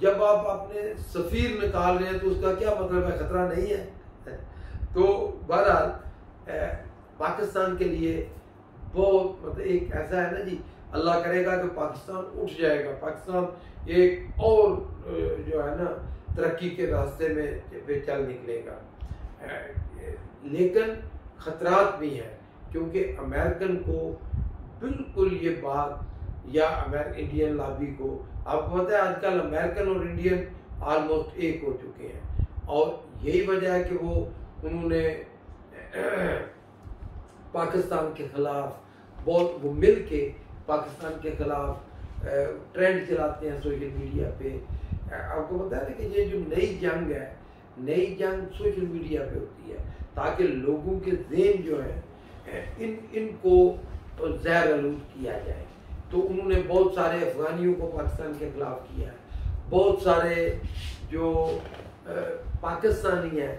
جب آپ اپنے سفیر نکال رہے ہیں تو اس کا کیا مطلب ہے؟ خطرہ نہیں ہے؟ تو بہرحال پاکستان کے لیے بہت مطلب ایک ایسا ہے نا جی، اللہ کرے گا کہ پاکستان اٹھ جائے گا، پاکستان ایک اور جو ہے نا ترقی کے راستے میں چل نکلے گا، لیکن خطرات بھی ہیں، کیونکہ امریکن کو بالکل یہ بات یا انڈین لابی کو، آپ کو پتہ ہے آج کل امریکن اور انڈین آلموسٹ ایک ہو چکے ہیں، اور یہی وجہ ہے کہ انہوں نے پاکستان کے خلاف بہت، وہ مل کے پاکستان کے خلاف ٹرینڈ چلاتے ہیں سوشل میڈیا پہ۔ آپ کو پتہ ہے کہ یہ جو نئی جنگ ہے، نئی جنگ سوشل میڈیا پہ ہوتی ہے، تاکہ لوگوں کے ذہن جو ہے ان کو زہر آلود کیا جائے۔ تو انہوں نے بہت سارے افغانیوں کو پاکستان کے خلاف کیا ہے، بہت سارے جو پاکستانی ہیں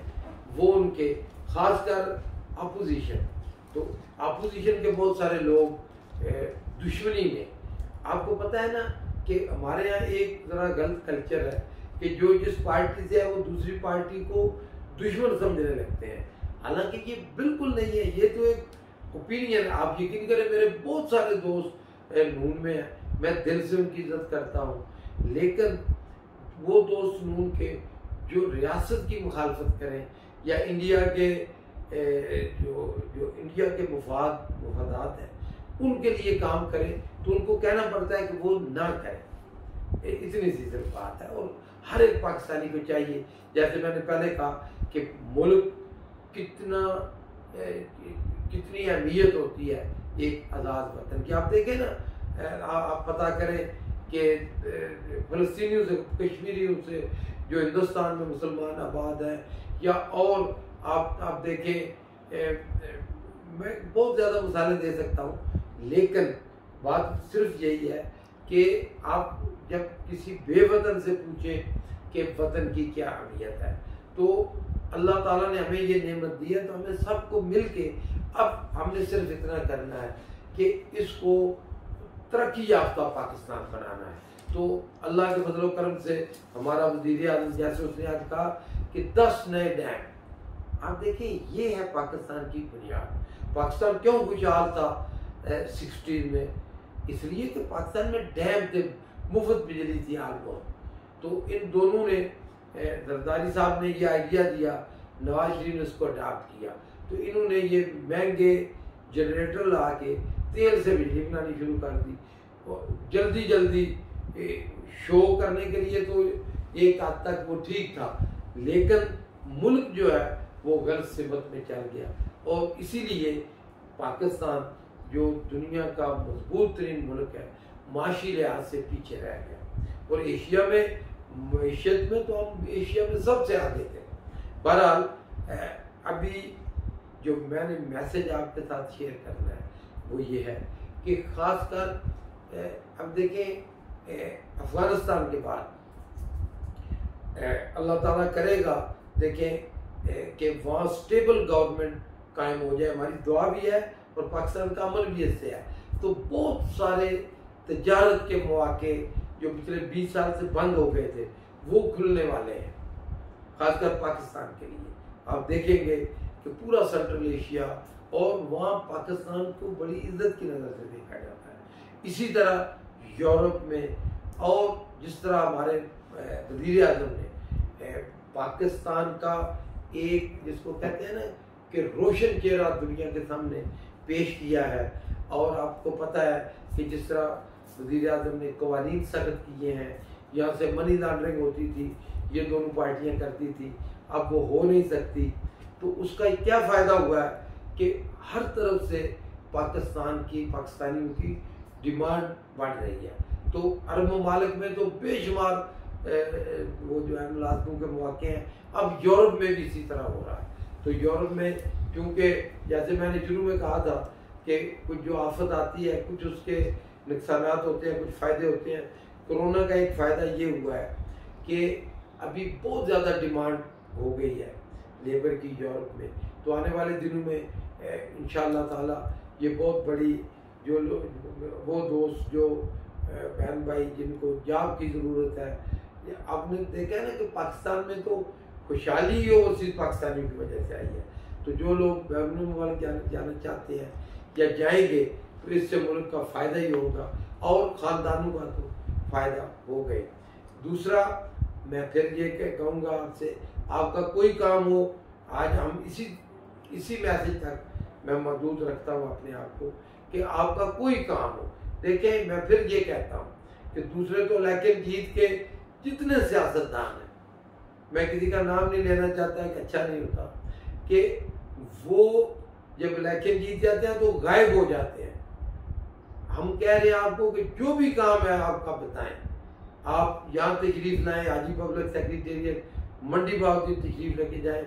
وہ ان کے، خاص کر اپوزیشن، تو اپوزیشن کے بہت سارے لوگ دشمنی میں۔ آپ کو پتہ ہے نا کہ ہمارے یہاں ایک ذرا غلط کلچر ہے کہ جو جس پارٹی سے ہے وہ دوسری پارٹی کو دشمن سمجھنے لگتے ہیں، حالانکہ یہ بالکل نہیں ہے، یہ تو ایک اوپینین ہے۔ آپ یقین کریں میرے بہت سارے دوست نون میں ہیں، میں دل سے ان کی عزت کرتا ہوں، لیکن وہ دوست نون کے جو ریاست کی مخالفت کریں یا انڈیا کے جو انڈیا کے مفادات ہیں ان کے لیے کام کریں، تو ان کو کہنا پڑتا ہے کہ وہ نہ کریں، اتنی سی صرف بات ہے۔ اور ہر ایک پاکستانی کو چاہیے، جیسے میں نے پہلے کہا کہ ملک کتنی اہمیت ہوتی ہے ایک آزاد وطن کی۔ آپ دیکھیں نا، آپ پتہ کریں کہ فلسطینیوں سے، کشمیریوں سے جو ہندوستان میں مسلمان آباد ہیں، یا اور آپ دیکھیں، میں بہت زیادہ مثالیں دے سکتا ہوں، لیکن بات صرف یہی ہے کہ آپ جب کسی بے وطن سے پوچھیں کہ وطن کی کیا اہمیت ہے، تو اللہ تعالیٰ نے ہمیں یہ نعمت دی ہے، تو ہمیں سب کو مل کے اب ہم نے صرف اتنا کرنا ہے کہ اس کو ترقی یافتہ پاکستان بنانا ہے۔ تو اللہ کے فضل و کرم سے ہمارا وزیر اعظم، جیسے اس نے آج کہا کہ 10 نئے ڈیم، آپ دیکھیں یہ ہے پاکستان کی بنیاد۔ پاکستان کیوں خوشحال تھا 60 میں؟ اس لیے کہ پاکستان میں ڈیم تھے، مفت بجلی تھی آلموسٹ۔ تو ان دونوں نے، زرداری صاحب نے یہ آئیڈیا دیا، نواز شریف نے اس کو اڈاپٹ کیا، تو انہوں نے یہ مہنگے جنریٹر لا کے تیل سے بجلی بنانی شروع کر دی، جلدی جلدی شو کرنے کے لیے تو ایک حد تک وہ ٹھیک تھا، لیکن ملک جو ہے وہ غلط سمت میں چل گیا، اور اسی لیے پاکستان جو دنیا کا مضبوط ترین ملک ہے، معاشی لحاظ سے پیچھے رہ گیا، اور ایشیا میں معیشت میں تو ہم ایشیا میں سب سے آگے تھے۔ بہرحال ابھی جو میں نے میسج آپ کے ساتھ شیئر کرنا ہے وہ یہ ہے کہ خاص کر اب دیکھیں افغانستان کے بعد اللہ تعالیٰ کرے گا، دیکھیں کہ وہاں سٹیبل گورنمنٹ قائم ہو جائے، ہماری دعا بھی ہے اور پاکستان کا عمل بھی اس سے ہے، تو بہت سارے تجارت کے مواقع جو پچھلے 20 سال سے بند ہو گئے تھے وہ کھلنے والے ہیں، خاص کر پاکستان کے لیے۔ آپ دیکھیں گے کہ پورا سینٹرل ایشیا اور وہاں پاکستان کو بڑی عزت کی نظر سے دیکھا جاتا ہے۔ اسی طرح یورپ میں، اور جس طرح ہمارے وزیر اعظم نے پاکستان کا ایک، جس کو کہتے ہیں نا کہ روشن چہرہ دنیا کے سامنے پیش کیا ہے، اور آپ کو پتہ ہے کہ جس طرح وزیر اعظم نے قوانین سخت کیے ہیں، یہاں سے منی لانڈرنگ ہوتی تھی، یہ دونوں پارٹیاں کرتی تھی، اب وہ ہو نہیں سکتی، تو اس کا کیا فائدہ ہوا ہے کہ ہر طرف سے پاکستانیوں کی ڈیمانڈ بڑھ رہی ہے۔ تو عرب ممالک میں تو بے شمار وہ جو ہے ملازموں کے مواقع ہیں، اب یورپ میں بھی اسی طرح ہو رہا ہے۔ تو یورپ میں کیونکہ جیسے میں نے شروع میں کہا تھا کہ کچھ جو آفت آتی ہے، کچھ اس کے نقصانات ہوتے ہیں، کچھ فائدے ہوتے ہیں۔ کرونا کا ایک فائدہ یہ ہوا ہے کہ ابھی بہت زیادہ ڈیمانڈ ہو گئی ہے لیبر کی یورپ میں، تو آنے والے دنوں میں انشاءاللہ تعالی یہ بہت بڑی جو وہ دوست جو بہن بھائی جن کو جاب کی ضرورت ہے آپ نے دیکھا ہے نا کہ پاکستان میں تو خوشحالی ہو وہ صرف پاکستانیوں کی وجہ سے آئی ہے. تو جو لوگ بیرون ملک جانا چاہتے ہیں یا جائیں گے تو اس سے ملک کا فائدہ ہی ہوگا اور خاندانوں کا تو فائدہ ہو گئے. دوسرا میں پھر یہ کہوں گا آپ سے، آپ کا کوئی کام ہو، آج ہم اسی میسج تک میں محدود رکھتا ہوں اپنے آپ کو کہ آپ کا کوئی کام ہو. دیکھیں میں پھر یہ کہتا ہوں کہ دوسرے تو لیکن جیت کے جتنے سیاستدان ہیں، میں کسی کا نام نہیں لینا چاہتا کہ اچھا نہیں ہوتا، کہ وہ جب الیکشن جیت جاتے ہیں تو غائب ہو جاتے ہیں. ہم کہہ رہے ہیں آپ کو کہ جو بھی کام ہے آپ کا بتائیں، آپ یہاں تشریف لائیں، حاجی پبلک سیکریٹریٹ منڈی باغ کی تشریف لے کے جائیں.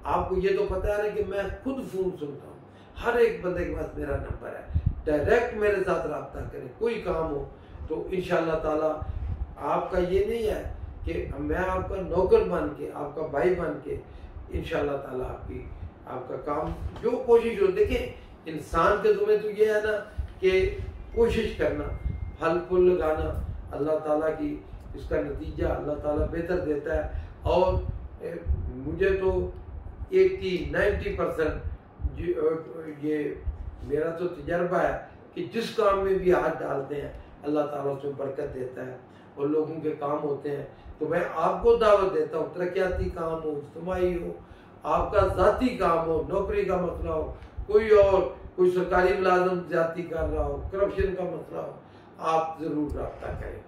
آپ کو یہ تو پتہ ہے کہ میں خود فون سنتا ہوں، ہر ایک بندے کے پاس میرا نمبر ہے، ڈائریکٹ میرے ساتھ رابطہ کریں. کوئی کام ہو تو انشاءاللہ تعالیٰ آپ کا یہ نہیں ہے کہ میں آپ کا نوکر بن کے، آپ کا بھائی بن کے انشاءاللہ تعالیٰ آپ کا کام جو کوشش ہو. دیکھیں انسان کے ذمہ تو یہ ہے نا کہ کوشش کرنا، پھل پھول لگانا، اللہ تعالیٰ کی اس کا نتیجہ اللہ تعالیٰ بہتر دیتا ہے. اور مجھے تو 80-90% یہ میرا تو تجربہ ہے کہ جس کام میں بھی ہاتھ ڈالتے ہیں اللہ تعالیٰ اس میں برکت دیتا ہے اور لوگوں کے کام ہوتے ہیں. تو میں آپ کو دعوت دیتا ہوں، ترقیاتی کام ہو، اجتماعی ہو، آپ کا ذاتی کام ہو، نوکری کا مسئلہ ہو، کوئی سرکاری ملازم زیادتی کر رہا ہو، کرپشن کا مسئلہ ہو، آپ ضرور رابطہ کریں.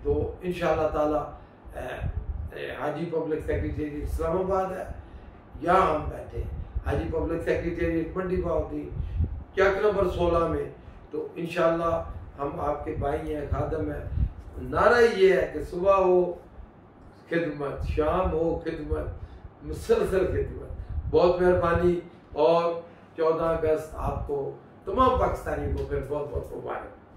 تو انشاءاللہ تعالیٰ حاجی پبلک سیکریٹریٹ اسلام آباد ہے، یہاں ہم بیٹھے ہیں حاجی پبلک سیکریٹریٹ منڈی باغ دی چک نمبر 16 میں. تو انشاءاللہ ہم آپ کے بھائی ہیں، خادم ہیں. نعرہ یہ ہے کہ صبح ہو خدمت، شام ہو خدمت، مسلسل خدمت. بہت مہربانی. اور 14 اگست آپ کو تمام پاکستانی کو پھر بہت بہت مبارک.